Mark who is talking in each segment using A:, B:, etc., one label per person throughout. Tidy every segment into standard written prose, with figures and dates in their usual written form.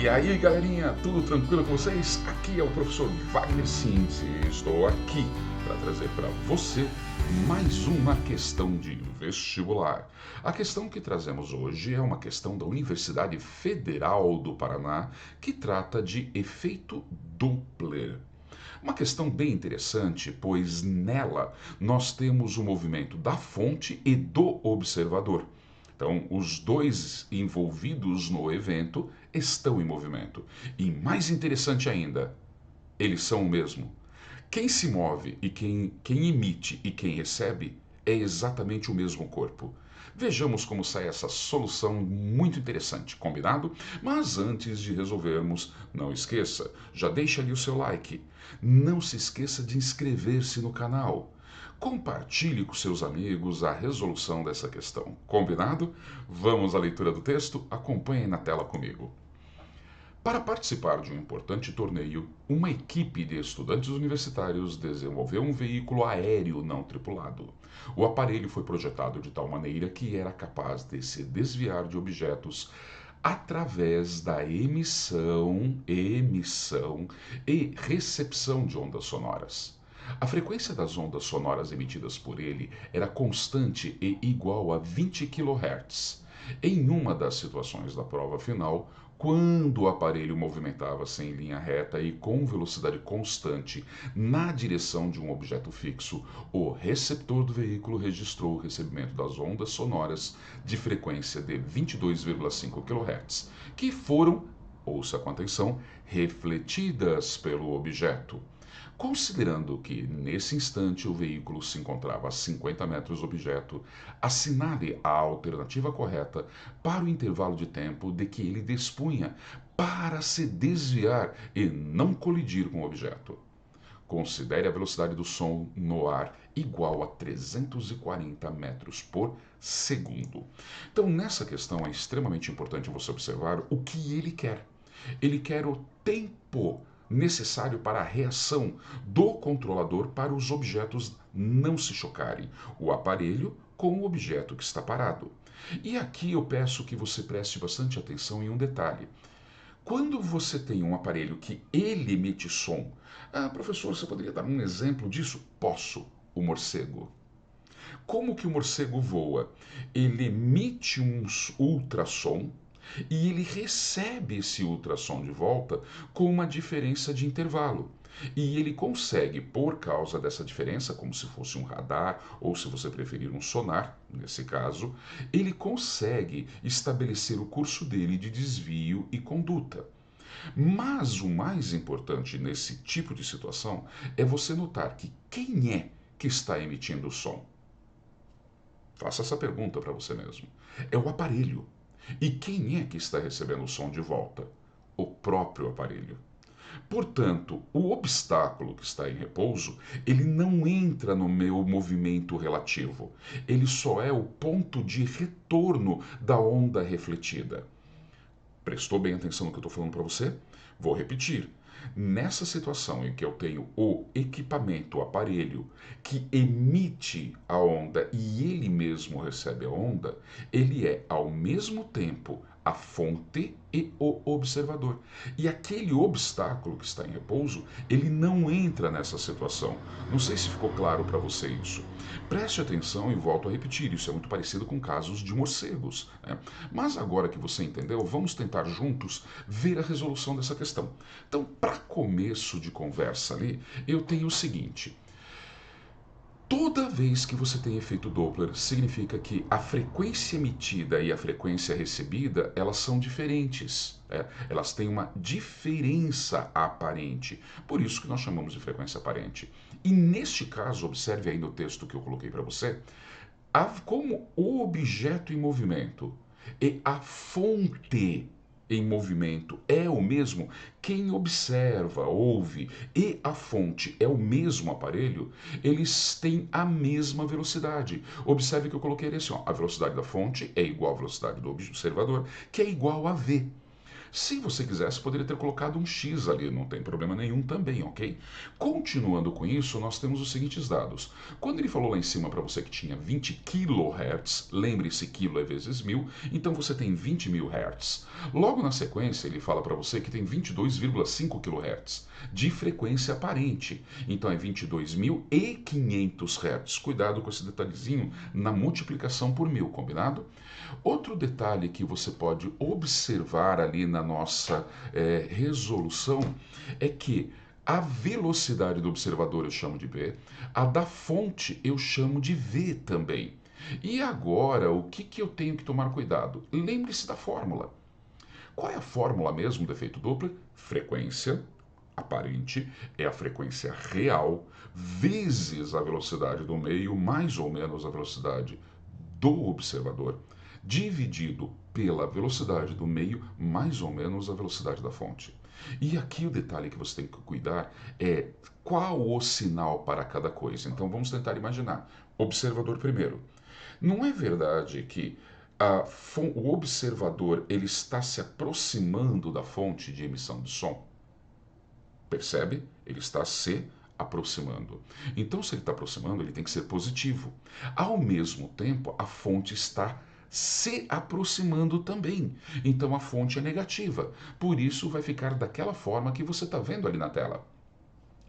A: E aí, galerinha, tudo tranquilo com vocês? Aqui é o professor Wagner Sims e estou aqui para trazer para você mais uma questão de vestibular. A questão que trazemos hoje é uma questão da Universidade Federal do Paraná que trata de efeito Doppler. Uma questão bem interessante, pois nela nós temos o movimento da fonte e do observador. Então, os dois envolvidos no evento estão em movimento. E mais interessante ainda, eles são o mesmo. Quem se move e quem emite e quem recebe é exatamente o mesmo corpo. Vejamos como sai essa solução muito interessante, combinado? Mas antes de resolvermos, não esqueça, já deixa ali o seu like. Não se esqueça de inscrever-se no canal. Compartilhe com seus amigos a resolução dessa questão. Combinado? Vamos à leitura do texto? Acompanhem na tela comigo. Para participar de um importante torneio, uma equipe de estudantes universitários desenvolveu um veículo aéreo não tripulado. O aparelho foi projetado de tal maneira que era capaz de se desviar de objetos através da emissão e recepção de ondas sonoras. A frequência das ondas sonoras emitidas por ele era constante e igual a 20 kHz. Em uma das situações da prova final, quando o aparelho movimentava-se em linha reta e com velocidade constante na direção de um objeto fixo, o receptor do veículo registrou o recebimento das ondas sonoras de frequência de 22,5 kHz, que foram, ouça com atenção, refletidas pelo objeto. Considerando que, nesse instante, o veículo se encontrava a 50 metros do objeto, assinale a alternativa correta para o intervalo de tempo de que ele dispunha para se desviar e não colidir com o objeto. Considere a velocidade do som no ar igual a 340 metros por segundo. Então, nessa questão é extremamente importante você observar o que ele quer. Ele quer o tempo necessário para a reação do controlador para os objetos não se chocarem, o aparelho com o objeto que está parado. E aqui eu peço que você preste bastante atenção em um detalhe. Quando você tem um aparelho que ele emite som, professor, você poderia dar um exemplo disso? Posso. O morcego. Como que o morcego voa? Ele emite um ultrassom e ele recebe esse ultrassom de volta com uma diferença de intervalo. E ele consegue, por causa dessa diferença, como se fosse um radar, ou se você preferir um sonar, nesse caso, ele consegue estabelecer o curso dele de desvio e conduta. Mas o mais importante nesse tipo de situação é você notar que quem é que está emitindo o som? Faça essa pergunta para você mesmo. É o aparelho. E quem é que está recebendo o som de volta? O próprio aparelho. Portanto, o obstáculo que está em repouso, ele não entra no meu movimento relativo. Ele só é o ponto de retorno da onda refletida. Prestou bem atenção no que eu estou falando para você? Vou repetir. Nessa situação em que eu tenho o equipamento, o aparelho, que emite a onda e ele mesmo recebe a onda, ele é ao mesmo tempo a fonte e o observador. E aquele obstáculo que está em repouso, ele não entra nessa situação. Não sei se ficou claro para você isso. Preste atenção e volto a repetir, isso é muito parecido com casos de morcegos, né? Mas agora que você entendeu, vamos tentar juntos ver a resolução dessa questão. Então, para começo de conversa ali, eu tenho o seguinte. Toda vez que você tem efeito Doppler, significa que a frequência emitida e a frequência recebida, elas são diferentes. Elas têm uma diferença aparente. Por isso que nós chamamos de frequência aparente. E neste caso, observe aí no texto que eu coloquei para você, como o objeto em movimento e a fonte em movimento é o mesmo, quem observa, ouve e a fonte é o mesmo aparelho, eles têm a mesma velocidade. Observe que eu coloquei assim, ó, a velocidade da fonte é igual à velocidade do observador, que é igual a v. Se você quisesse, poderia ter colocado um X ali, não tem problema nenhum também, ok? Continuando com isso, nós temos os seguintes dados. Quando ele falou lá em cima para você que tinha 20 kHz, lembre-se, quilo é vezes 1000, então você tem 20.000 Hz. Logo na sequência, ele fala para você que tem 22,5 kHz de frequência aparente, então é 22.500 Hz. Cuidado com esse detalhezinho na multiplicação por 1000, combinado? Outro detalhe que você pode observar ali na nossa resolução é que a velocidade do observador eu chamo de B, a da fonte eu chamo de V também. E agora, o que eu tenho que tomar cuidado? Lembre-se da fórmula. Qual é a fórmula mesmo do efeito Doppler? Frequência aparente é a frequência real vezes a velocidade do meio, mais ou menos a velocidade do observador, dividido pela velocidade do meio, mais ou menos a velocidade da fonte. E aqui o detalhe que você tem que cuidar é qual o sinal para cada coisa. Então vamos tentar imaginar. Observador primeiro. Não é verdade que o observador ele está se aproximando da fonte de emissão de som? Percebe? Ele está se aproximando. Então, se ele está aproximando, ele tem que ser positivo. Ao mesmo tempo, a fonte está se aproximando também. Então, a fonte é negativa. Por isso, vai ficar daquela forma que você está vendo ali na tela.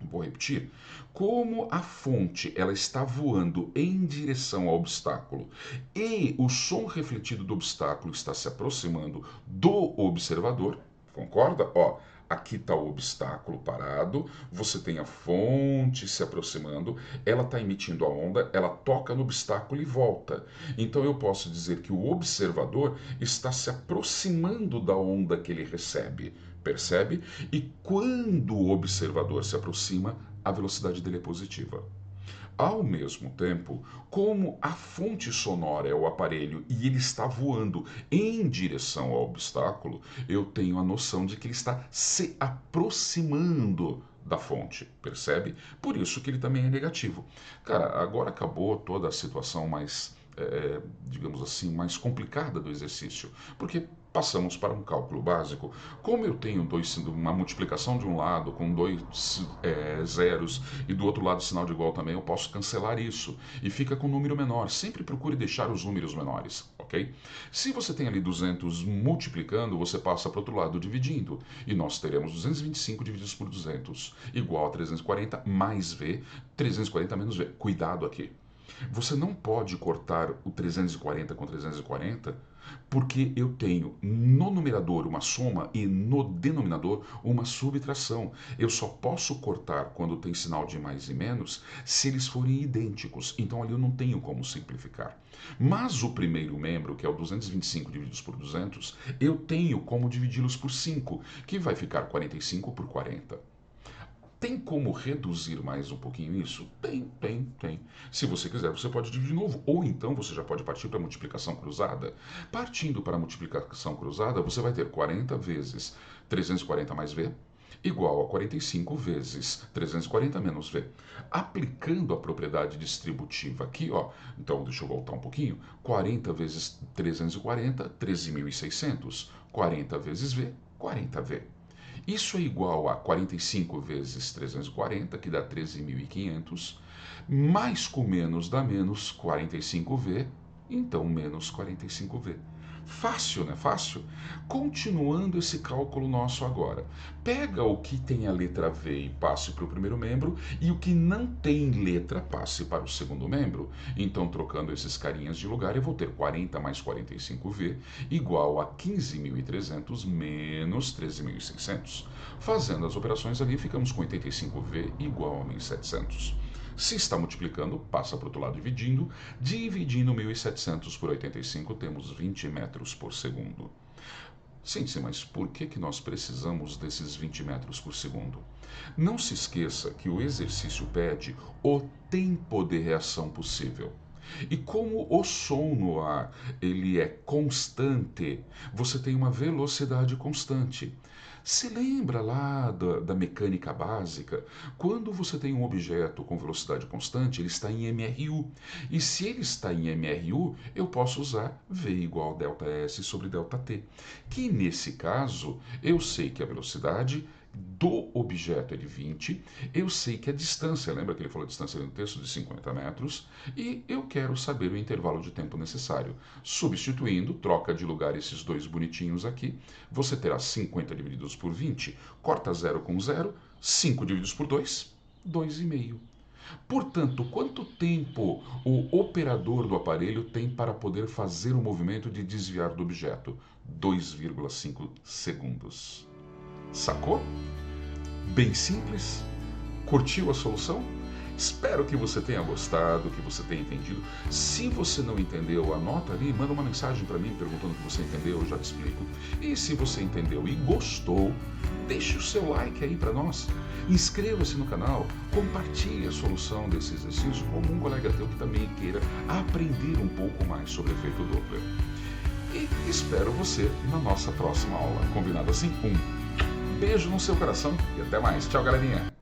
A: Vou repetir. Como a fonte ela está voando em direção ao obstáculo e o som refletido do obstáculo está se aproximando do observador, concorda? Ó, aqui está o obstáculo parado, você tem a fonte se aproximando, ela está emitindo a onda, ela toca no obstáculo e volta. Então eu posso dizer que o observador está se aproximando da onda que ele recebe. Percebe? E quando o observador se aproxima, a velocidade dele é positiva. Ao mesmo tempo, como a fonte sonora é o aparelho e ele está voando em direção ao obstáculo, eu tenho a noção de que ele está se aproximando da fonte, percebe? Por isso que ele também é negativo. Cara, agora acabou toda a situação mais, digamos assim, mais complicada do exercício, porque passamos para um cálculo básico. Como eu tenho uma multiplicação de um lado com dois zeros e do outro lado sinal de igual também, eu posso cancelar isso e fica com um número menor. Sempre procure deixar os números menores, ok? Se você tem ali 200 multiplicando, você passa para o outro lado dividindo e nós teremos 225 divididos por 200 igual a 340 mais V, 340 menos V. Cuidado aqui. Você não pode cortar o 340 com 340 porque eu tenho no numerador uma soma e no denominador uma subtração. Eu só posso cortar quando tem sinal de mais e menos se eles forem idênticos. Então ali eu não tenho como simplificar. Mas o primeiro membro, que é o 225 divididos por 200, eu tenho como dividi-los por 5, que vai ficar 45 por 40. Tem como reduzir mais um pouquinho isso? Tem. Se você quiser, você pode dividir de novo. Ou então você já pode partir para a multiplicação cruzada. Partindo para a multiplicação cruzada, você vai ter 40 vezes 340 mais V igual a 45 vezes 340 menos V. Aplicando a propriedade distributiva aqui, ó, então deixa eu voltar um pouquinho. 40 vezes 340, 13.600. 40 vezes V, 40V. Isso é igual a 45 vezes 340, que dá 13.500, mais com menos dá menos 45V, então menos 45V. Fácil, né? Fácil? Continuando esse cálculo nosso agora. Pega o que tem a letra V e passe para o primeiro membro, e o que não tem letra passe para o segundo membro. Então, trocando esses carinhas de lugar, eu vou ter 40 mais 45V igual a 15.300 menos 13.600. Fazendo as operações ali, ficamos com 85V igual a 1.700. Se está multiplicando, passa para o outro lado dividindo. Dividindo 1.700 por 85, temos 20 metros por segundo. Sim, mas por que nós precisamos desses 20 metros por segundo? Não se esqueça que o exercício pede o tempo de reação possível. E como o som no ar ele é constante, você tem uma velocidade constante. Se lembra lá da mecânica básica? Quando você tem um objeto com velocidade constante, ele está em mru. E se ele está em mru, eu posso usar V igual a ΔS sobre ΔT. Que nesse caso, eu sei que a velocidade do objeto é de 20, eu sei que a distância, lembra que ele falou a distância no texto de 50 metros, e eu quero saber o intervalo de tempo necessário. Substituindo, troca de lugar esses dois bonitinhos aqui, você terá 50 divididos por 20, corta 0 com 0, 5 divididos por 2, 2,5. Portanto, quanto tempo o operador do aparelho tem para poder fazer o movimento de desviar do objeto? 2,5 segundos. Sacou? Bem simples? Curtiu a solução? Espero que você tenha gostado, que você tenha entendido. Se você não entendeu, anota ali, manda uma mensagem para mim perguntando o que você entendeu, eu já te explico. E se você entendeu e gostou, deixe o seu like aí para nós. Inscreva-se no canal, compartilhe a solução desse exercício com um colega teu que também queira aprender um pouco mais sobre efeito Doppler. E espero você na nossa próxima aula. Combinado assim? Um beijo no seu coração e até mais. Tchau, galerinha!